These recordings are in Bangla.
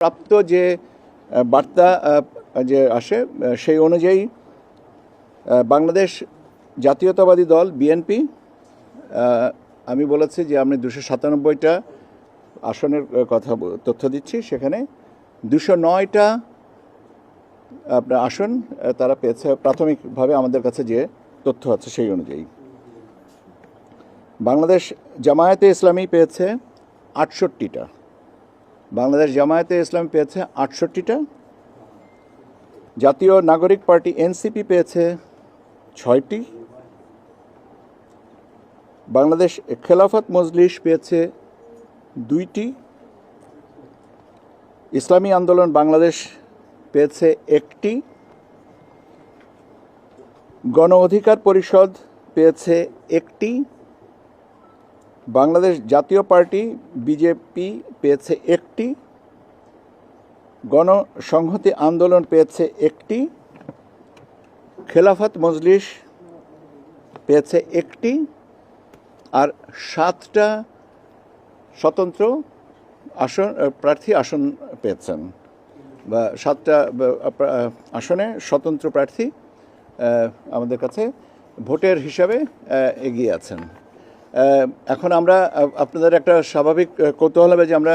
প্রাপ্ত যে বার্তা যে আসে সেই অনুযায়ী বাংলাদেশ জাতীয়তাবাদী দল বিএনপি আমি বলেছি যে আমি 297টা আসনের কথা তথ্য দিচ্ছি, সেখানে 209টা আপনার আসন তারা পেয়েছে প্রাথমিকভাবে আমাদের কাছে যে তথ্য আছে সেই অনুযায়ী। বাংলাদেশ জামায়াতে ইসলামী পেয়েছে 68টা, বাংলাদেশ জামায়াতে ইসলামী পেয়েছে 68টা, জাতীয় নাগরিক পার্টি এনসিপি পেয়েছে 6টি, বাংলাদেশ খেলাফত মজলিস পেয়েছে 2টি, ইসলামী আন্দোলন বাংলাদেশ পেয়েছে 1টি, গণ অধিকার পরিষদ পেয়েছে 1টি, বাংলাদেশ জাতীয় পার্টি বিজেপি পেয়েছে 1টি, গণসংহতি আন্দোলন পেয়েছে 1টি, খেলাফত মজলিস পেয়েছে 1টি, আর 7টা স্বতন্ত্র প্রার্থী আসন পেয়েছেন, বা 7টা আসনে স্বতন্ত্র প্রার্থী আমাদের কাছে ভোটের হিসাবে এগিয়ে আছেন। এখন আমরা আপনাদের একটা স্বাভাবিক কৌতূহল হবে যে আমরা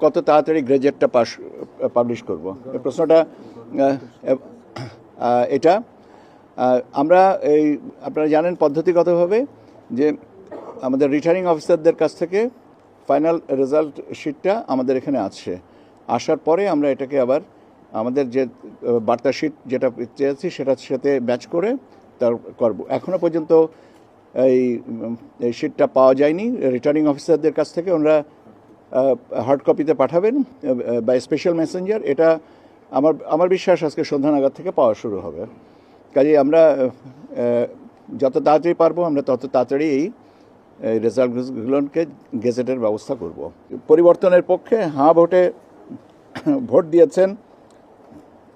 কত তাড়াতাড়ি গ্রেজুয়েটটা পাবলিশ করব, এই প্রশ্নটা এটা আমরা আপনারা জানেন পদ্ধতিগতভাবে যে আমাদের রিটার্নিং অফিসারদের কাছ থেকে ফাইনাল রেজাল্ট শিটটা আমাদের এখানে আসার পরে আমরা এটাকে আবার আমাদের যে বার্তা শিট যেটা চেয়েছি সেটার সাথে ম্যাচ করে তার করব। এখনও পর্যন্ত এই শিটটা পাওয়া যায়নি রিটার্নিং অফিসারদের কাছ থেকে, ওনারা হার্ড কপিতে পাঠাবেন বা স্পেশাল মেসেঞ্জার। এটা আমার বিশ্বাস আজকে সন্ধ্যা নাগাদ থেকে পাওয়া শুরু হবে। কাজেই আমরা যত তাড়াতাড়ি পারবো আমরা তত তাড়াতাড়ি এই রেজাল্টগুলোকে গেজেটের ব্যবস্থা করব। পরিবর্তনের পক্ষে হাঁ ভোটে ভোট দিয়েছেন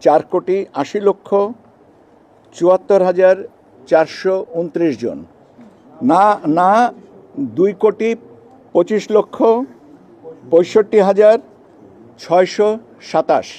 4,74,429 জন, না 2,25,65,627।